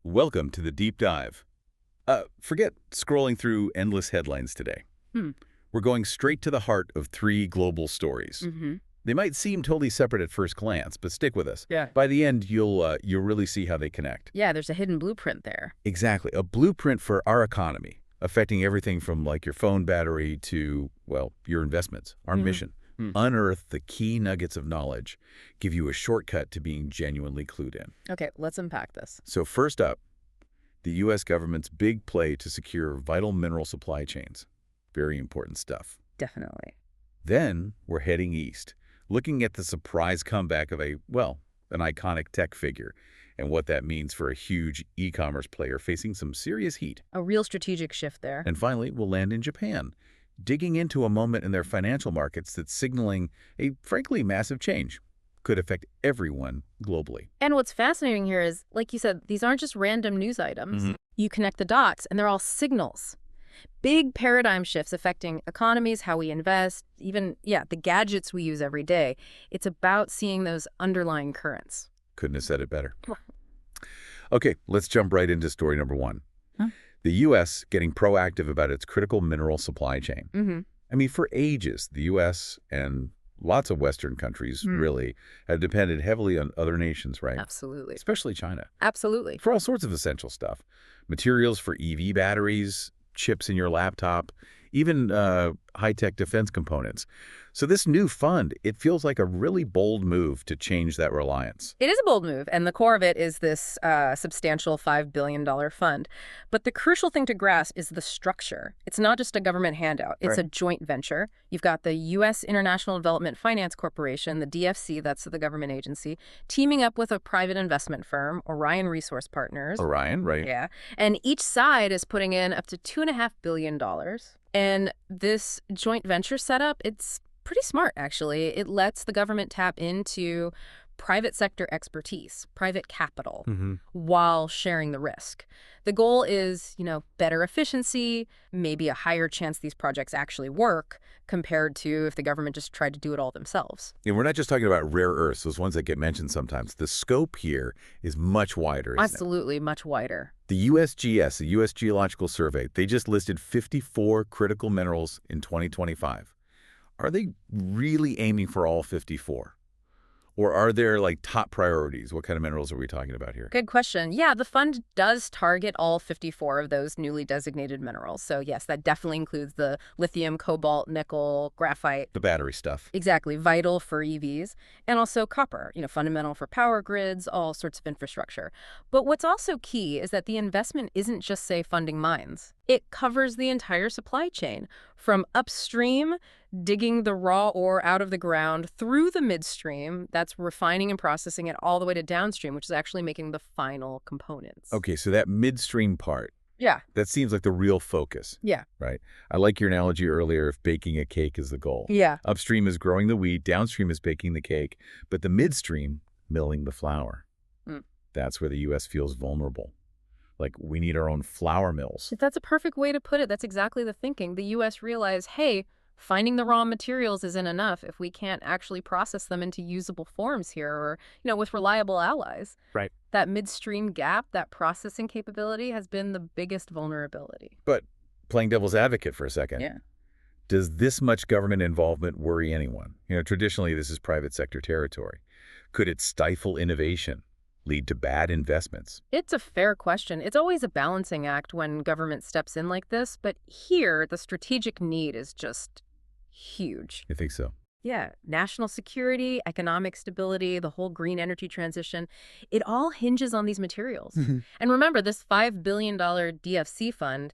Welcome to the deep dive. Forget scrolling through endless headlines today. Hmm. We're going straight to the heart of three global stories. Mm-hmm. They might seem totally separate at first glance, but stick with us. Yeah. By the end, you'll really see how they connect. Yeah, there's a hidden blueprint there. Exactly. A blueprint for our economy, affecting everything from like your phone battery to, well, your investments. Our mission. Unearth the key nuggets of knowledge, give you a shortcut to being genuinely clued in. Okay, let's unpack this. So first up, the U.S. government's big play to secure vital mineral supply chains. Very important stuff. Definitely. Then we're heading east, looking at the surprise comeback of an iconic tech figure and what that means for a huge e-commerce player facing some serious heat. A real strategic shift there. And finally, we'll land in Japan, digging into a moment in their financial markets that's signaling a, frankly, massive change. Could affect everyone globally. And what's fascinating here is, like you said, these aren't just random news items. You connect the dots, and they're all signals. Big paradigm shifts affecting economies, how we invest, even, the gadgets we use every day. It's about seeing those underlying currents. Couldn't have said it better. Okay, let's jump right into story number one. Huh? The U.S. getting proactive about its critical mineral supply chain. I mean, for ages, the U.S. and lots of Western countries really have depended heavily on other nations, right? Absolutely. Especially China. Absolutely. For all sorts of essential stuff. Materials for EV batteries, chips in your laptop, even high-tech defense components. So this new fund, it feels like a really bold move to change that reliance. It is a bold move, and the core of it is this substantial $5 billion fund. But the crucial thing to grasp is the structure. It's not just a government handout. It's a joint venture. You've got the U.S. International Development Finance Corporation, the DFC, that's the government agency, teaming up with a private investment firm, Orion Resource Partners. Orion, right. Yeah. And each side is putting in up to $2.5 billion. And this joint venture setup, it's pretty smart, actually. It lets the government tap into private sector expertise, private capital, while sharing the risk. The goal is, better efficiency, maybe a higher chance these projects actually work compared to if the government just tried to do it all themselves. And we're not just talking about rare earths, those ones that get mentioned sometimes. The scope here is much wider, isn't it? Absolutely, much wider. The USGS, the U.S. Geological Survey, they just listed 54 critical minerals in 2025. Are they really aiming for all 54? Or are there, top priorities? What kind of minerals are we talking about here? Good question. Yeah, the fund does target all 54 of those newly designated minerals. So yes, that definitely includes the lithium, cobalt, nickel, graphite. The battery stuff. Exactly, vital for EVs. And also copper, fundamental for power grids, all sorts of infrastructure. But what's also key is that the investment isn't just, say, funding mines. It covers the entire supply chain, from upstream, digging the raw ore out of the ground, through the midstream, that's refining and processing it, all the way to downstream, which is actually making the final components. Okay, so that midstream part, yeah, that seems like the real focus. Yeah. Right? I like your analogy earlier if baking a cake is the goal. Yeah. Upstream is growing the wheat, downstream is baking the cake, but the midstream, milling the flour. That's where the U.S. feels vulnerable. Like, we need our own flour mills. That's a perfect way to put it. That's exactly the thinking. The U.S. realized, hey, finding the raw materials isn't enough if we can't actually process them into usable forms here or, with reliable allies. Right. That midstream gap, that processing capability has been the biggest vulnerability. But playing devil's advocate for a second. Yeah. Does this much government involvement worry anyone? Traditionally, this is private sector territory. Could it stifle innovation? Lead to bad investments? It's a fair question. It's always a balancing act when government steps in like this, but here the strategic need is just huge. You think so? Yeah, national security, economic stability, the whole green energy transition, it all hinges on these materials. And remember, this $5 billion DFC fund,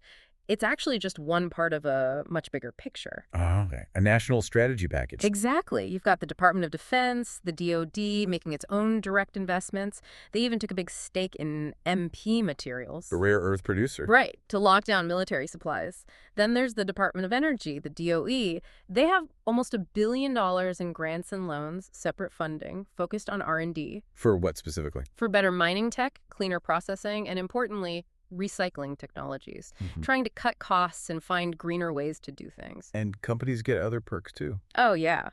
it's actually just one part of a much bigger picture. Oh, okay. A national strategy package. Exactly. You've got the Department of Defense, the DoD making its own direct investments. They even took a big stake in MP materials. The rare earth producer. Right, to lock down military supplies. Then there's the Department of Energy, the DOE. They have almost $1 billion in grants and loans, separate funding, focused on R&D. For what specifically? For better mining tech, cleaner processing, and importantly, recycling technologies, Mhm. trying to cut costs and find greener ways to do things. And companies get other perks too. Oh, yeah.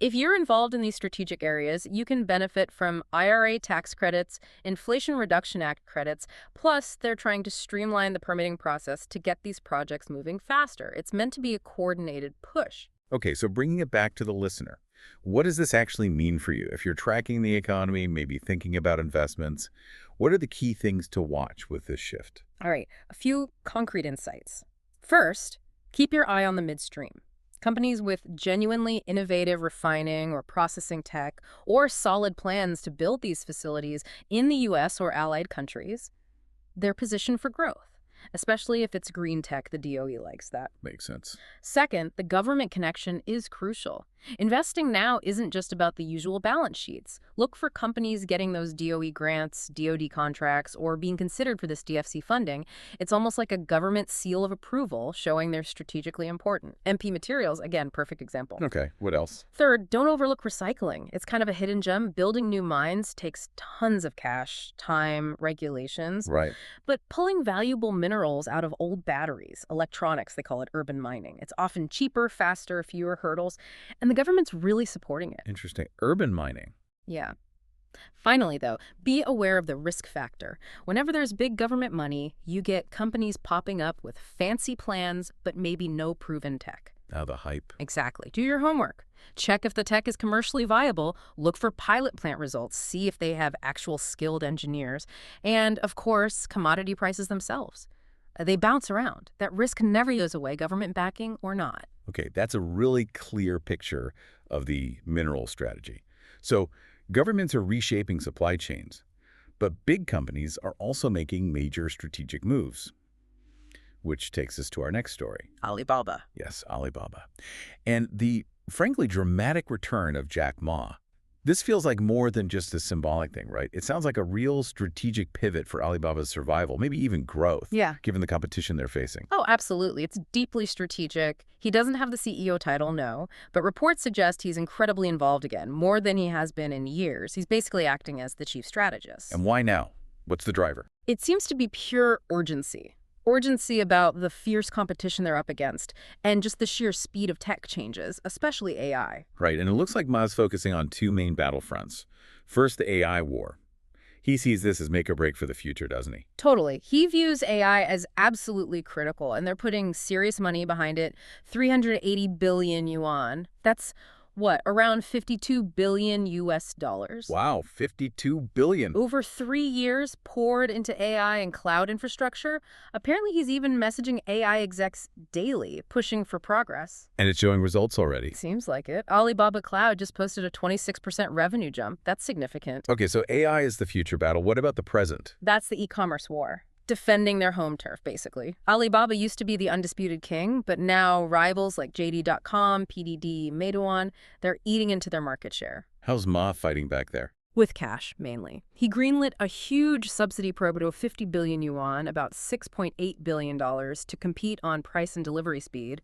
If you're involved in these strategic areas, you can benefit from IRA tax credits, Inflation Reduction Act credits, plus they're trying to streamline the permitting process to get these projects moving faster. It's meant to be a coordinated push. Okay, so bringing it back to the listener, what does this actually mean for you? If you're tracking the economy, maybe thinking about investments, what are the key things to watch with this shift? All right, a few concrete insights. First, keep your eye on the midstream. Companies with genuinely innovative refining or processing tech or solid plans to build these facilities in the U.S. or allied countries, they're positioned for growth, especially if it's green tech. The DOE likes that. Makes sense. Second, the government connection is crucial. Investing now isn't just about the usual balance sheets. Look for companies getting those DOE grants, DoD contracts, or being considered for this DFC funding. It's almost like a government seal of approval showing they're strategically important. MP Materials, again, perfect example. Okay, what else? Third, don't overlook recycling. It's kind of a hidden gem. Building new mines takes tons of cash, time, regulations. Right. But pulling valuable minerals out of old batteries, electronics, they call it urban mining. It's often cheaper, faster, fewer hurdles, and the government's really supporting it. Interesting. Urban mining. Yeah. Finally, though, be aware of the risk factor. Whenever there's big government money, you get companies popping up with fancy plans, but maybe no proven tech. Now the hype. Exactly. Do your homework. Check if the tech is commercially viable. Look for pilot plant results. See if they have actual skilled engineers. And, of course, commodity prices themselves. They bounce around. That risk never goes away, government backing or not. Okay, that's a really clear picture of the mineral strategy. So governments are reshaping supply chains, but big companies are also making major strategic moves, which takes us to our next story. Alibaba. Yes, Alibaba. And the, frankly, dramatic return of Jack Ma. This feels like more than just a symbolic thing, right? It sounds like a real strategic pivot for Alibaba's survival, maybe even growth, Yeah. given the competition they're facing. Oh, absolutely. It's deeply strategic. He doesn't have the CEO title, no, but reports suggest he's incredibly involved again, more than he has been in years. He's basically acting as the chief strategist. And why now? What's the driver? It seems to be pure urgency. Urgency about the fierce competition they're up against, and just the sheer speed of tech changes, especially AI. Right, and it looks like Ma's focusing on two main battlefronts. First, the AI war. He sees this as make or break for the future, doesn't he? Totally. He views AI as absolutely critical, and they're putting serious money behind it. 380 billion yuan. That's what, around 52 billion US dollars? Wow, 52 billion. Over 3 years poured into AI and cloud infrastructure. Apparently, he's even messaging AI execs daily, pushing for progress. And it's showing results already. Seems like it. Alibaba Cloud just posted a 26% revenue jump. That's significant. Okay, so AI is the future battle. What about the present? That's the e-commerce war. Defending their home turf, basically. Alibaba used to be the undisputed king, but now rivals like JD.com, PDD, Meituan, they're eating into their market share. How's Ma fighting back there? With cash, mainly. He greenlit a huge subsidy program of 50 billion yuan, about $6.8 billion, to compete on price and delivery speed.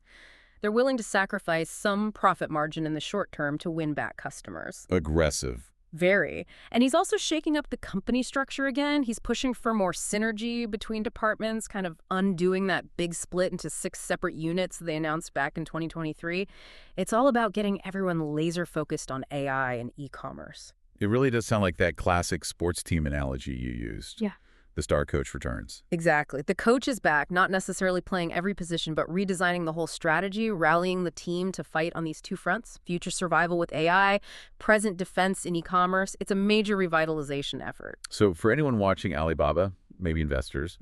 They're willing to sacrifice some profit margin in the short term to win back customers. Aggressive. Very. And he's also shaking up the company structure again. He's pushing for more synergy between departments, kind of undoing that big split into 6 separate units they announced back in 2023. It's all about getting everyone laser-focused on AI and e-commerce. It really does sound like that classic sports team analogy you used. Yeah. The star coach returns. Exactly. The coach is back, not necessarily playing every position, but redesigning the whole strategy, rallying the team to fight on these two fronts: future survival with AI, present defense in e-commerce. It's a major revitalization effort. So for anyone watching Alibaba, maybe investors,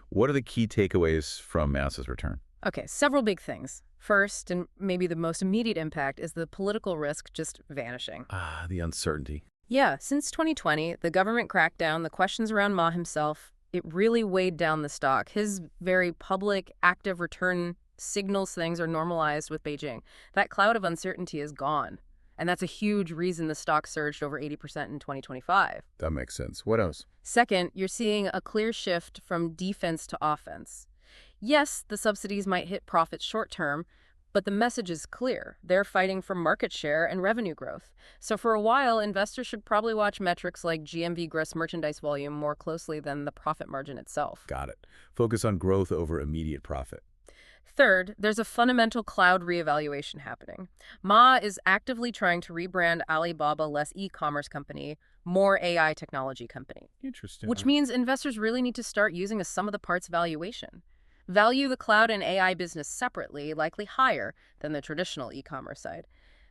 what are the key takeaways from Ma's return? Okay, several big things. First, and maybe the most immediate impact, is the political risk just vanishing. Ah, the uncertainty. Yeah, since 2020, the government crackdown, the questions around Ma himself, it really weighed down the stock. His very public, active return signals things are normalized with Beijing. That cloud of uncertainty is gone. And that's a huge reason the stock surged over 80% in 2025. That makes sense. What else? Second, you're seeing a clear shift from defense to offense. Yes, the subsidies might hit profits short term, But the message is clear. They're fighting for market share and revenue growth. So for a while, investors should probably watch metrics like GMV, gross merchandise volume, more closely than the profit margin itself. Got it. Focus on growth over immediate profit. Third, there's a fundamental cloud reevaluation happening. Ma is actively trying to rebrand Alibaba less e-commerce company, more AI technology company, Interesting. which means investors really need to start using a sum of the parts valuation. Value the cloud and AI business separately, likely higher than the traditional e-commerce side.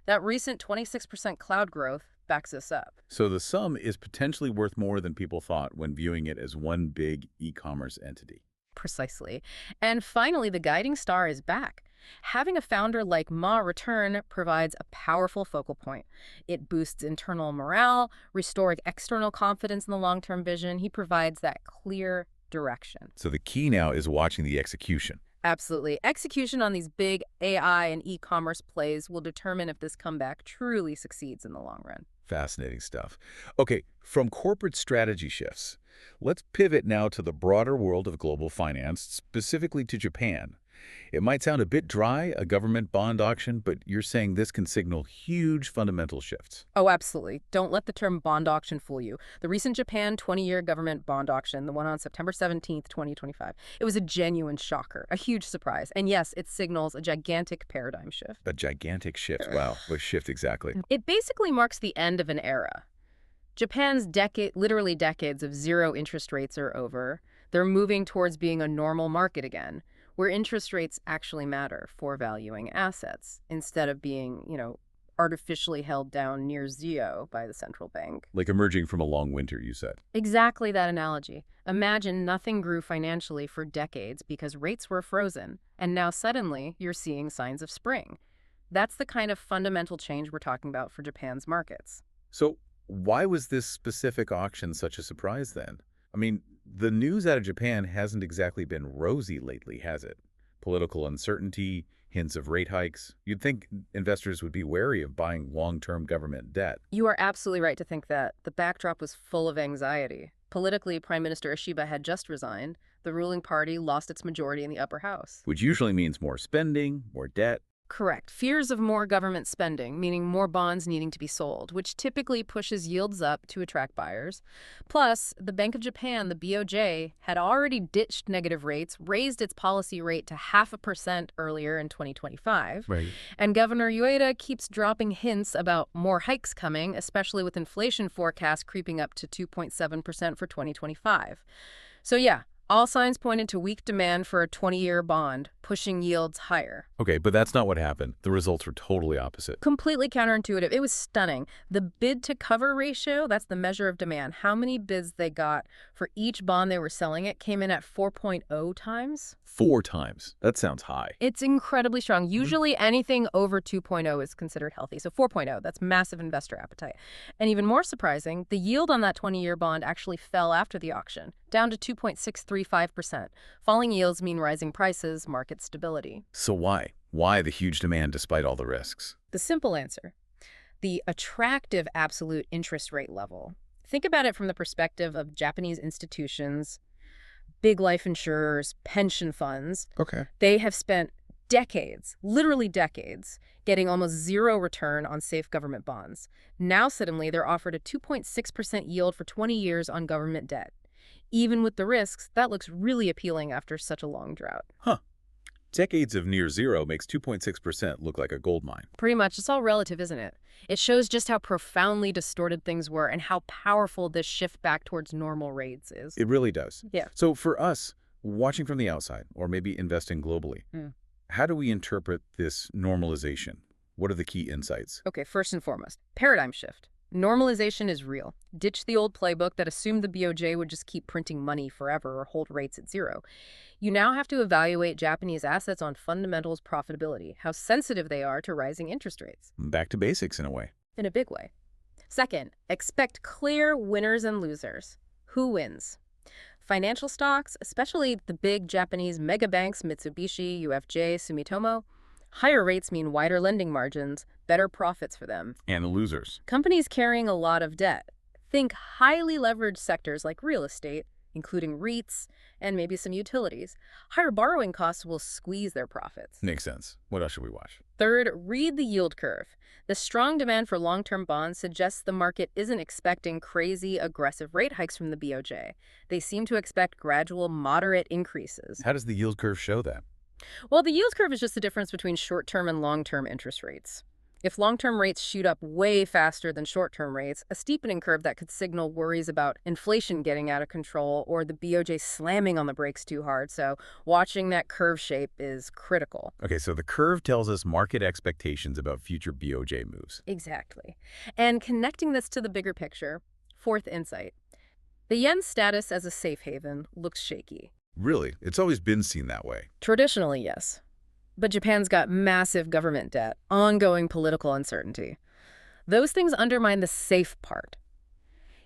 That recent 26% cloud growth backs this up. So the sum is potentially worth more than people thought when viewing it as one big e-commerce entity. Precisely. And finally, the guiding star is back. Having a founder like Ma return provides a powerful focal point. It boosts internal morale, restoring external confidence in the long-term vision. He provides that clear direction. So the key now is watching the execution. Absolutely. Execution on these big AI and e-commerce plays will determine if this comeback truly succeeds in the long run. Fascinating stuff. Okay, from corporate strategy shifts, let's pivot now to the broader world of global finance, specifically to Japan. It might sound a bit dry, a government bond auction, but you're saying this can signal huge fundamental shifts. Oh, absolutely. Don't let the term bond auction fool you. The recent Japan 20-year government bond auction, the one on September 17th, 2025, it was a genuine shocker, a huge surprise. And yes, it signals a gigantic paradigm shift. A gigantic shift. Wow, what shift exactly? It basically marks the end of an era. Japan's literally decades of zero interest rates are over. They're moving towards being a normal market again, where interest rates actually matter for valuing assets instead of being, artificially held down near zero by the central bank. Like emerging from a long winter, you said. Exactly that analogy. Imagine nothing grew financially for decades because rates were frozen, and now suddenly you're seeing signs of spring. That's the kind of fundamental change we're talking about for Japan's markets. So why was this specific auction such a surprise then? I mean, the news out of Japan hasn't exactly been rosy lately, has it? Political uncertainty, hints of rate hikes. You'd think investors would be wary of buying long-term government debt. You are absolutely right to think that. The backdrop was full of anxiety. Politically, Prime Minister Ishiba had just resigned. The ruling party lost its majority in the upper house. Which usually means more spending, more debt. Correct. Fears of more government spending, meaning more bonds needing to be sold, which typically pushes yields up to attract buyers. Plus, the Bank of Japan, the BOJ, had already ditched negative rates, raised its policy rate to 0.5% earlier in 2025. Right. And Governor Ueda keeps dropping hints about more hikes coming, especially with inflation forecasts creeping up to 2.7% for 2025. So yeah, all signs pointed to weak demand for a 20-year bond, pushing yields higher. Okay, but that's not what happened. The results were totally opposite. Completely counterintuitive. It was stunning. The bid-to-cover ratio, that's the measure of demand. How many bids they got for each bond they were selling it came in at 4.0 times. 4 times. That sounds high. It's incredibly strong. Usually anything over 2.0 is considered healthy. So 4.0, that's massive investor appetite. And even more surprising, the yield on that 20-year bond actually fell after the auction, down to 2.635%. Falling yields mean rising prices, market stability. So why? Why the huge demand despite all the risks? The simple answer, the attractive absolute interest rate level. Think about it from the perspective of Japanese institutions, big life insurers, pension funds. Okay. They have spent decades, literally decades, getting almost zero return on safe government bonds. Now suddenly they're offered a 2.6% yield for 20 years on government debt. Even with the risks, that looks really appealing after such a long drought. Huh. Decades of near zero makes 2.6% look like a gold mine. Pretty much. It's all relative, isn't it? It shows just how profoundly distorted things were and how powerful this shift back towards normal rates is. It really does. Yeah. So for us, watching from the outside, or maybe investing globally, how do we interpret this normalization? What are the key insights? Okay, first and foremost, paradigm shift. Normalization is real. Ditch the old playbook that assumed the BOJ would just keep printing money forever or hold rates at zero. You now have to evaluate Japanese assets on fundamentals profitability, how sensitive they are to rising interest rates. Back to basics in a way. In a big way. Second, expect clear winners and losers. Who wins? Financial stocks, especially the big Japanese mega banks, Mitsubishi, UFJ, Sumitomo. Higher rates mean wider lending margins, better profits for them. And the losers. Companies carrying a lot of debt. Think highly leveraged sectors like real estate, including REITs and maybe some utilities. Higher borrowing costs will squeeze their profits. Makes sense. What else should we watch? Third, read the yield curve. The strong demand for long-term bonds suggests the market isn't expecting crazy, aggressive rate hikes from the BOJ. They seem to expect gradual, moderate increases. How does the yield curve show that? Well, the yield curve is just the difference between short-term and long-term interest rates. If long-term rates shoot up way faster than short-term rates, a steepening curve that could signal worries about inflation getting out of control or the BOJ slamming on the brakes too hard. So watching that curve shape is critical. Okay, so the curve tells us market expectations about future BOJ moves. Exactly. And connecting this to the bigger picture, fourth insight. The yen's status as a safe haven looks shaky. Really? It's always been seen that way. Traditionally, yes. But Japan's got massive government debt, ongoing political uncertainty. Those things undermine the safe part.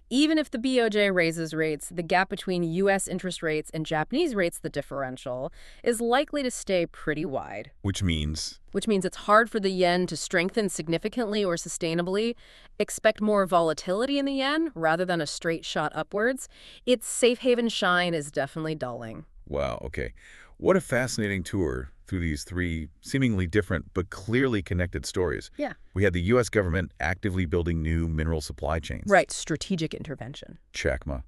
Even if the BOJ raises rates, the gap between U.S. interest rates and Japanese rates, the differential, is likely to stay pretty wide. Which means It's hard for the yen to strengthen significantly or sustainably. Expect more volatility in the yen rather than a straight shot upwards. Its safe haven shine is definitely dulling. wow, okay. What a fascinating tour through these three seemingly different but clearly connected stories. Yeah. We had the U.S. government actively building new mineral supply chains. Right, strategic intervention. Checkma.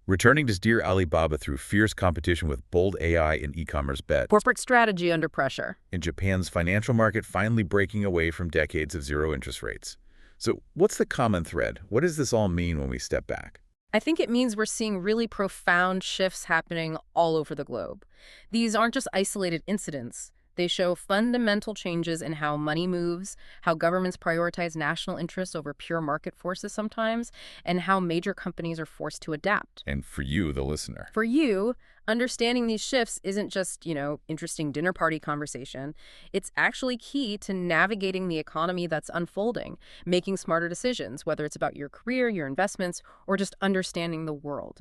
Returning to steer Alibaba through fierce competition with bold AI and e-commerce bets. Corporate strategy under pressure. And Japan's financial market finally breaking away from decades of zero interest rates. So what's the common thread? What does this all mean when we step back? I think it means we're seeing really profound shifts happening all over the globe. These aren't just isolated incidents. They show fundamental changes in how money moves, how governments prioritize national interests over pure market forces sometimes, and how major companies are forced to adapt. And for you, the listener. For you, understanding these shifts isn't just, interesting dinner party conversation. It's actually key to navigating the economy that's unfolding, making smarter decisions, whether it's about your career, your investments, or just understanding the world.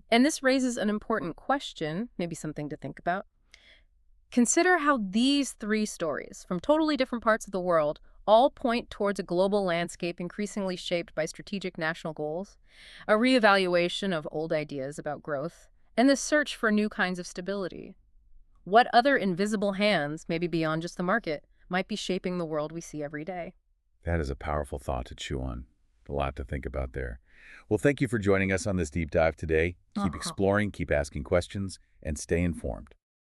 And this raises an important question, maybe something to think about. Consider how these three stories, from totally different parts of the world, all point towards a global landscape increasingly shaped by strategic national goals, a reevaluation of old ideas about growth, and the search for new kinds of stability. What other invisible hands, maybe beyond just the market, might be shaping the world we see every day? That is a powerful thought to chew on. A lot to think about there. Well, thank you for joining us on this deep dive today. Keep exploring, keep asking questions, and stay informed.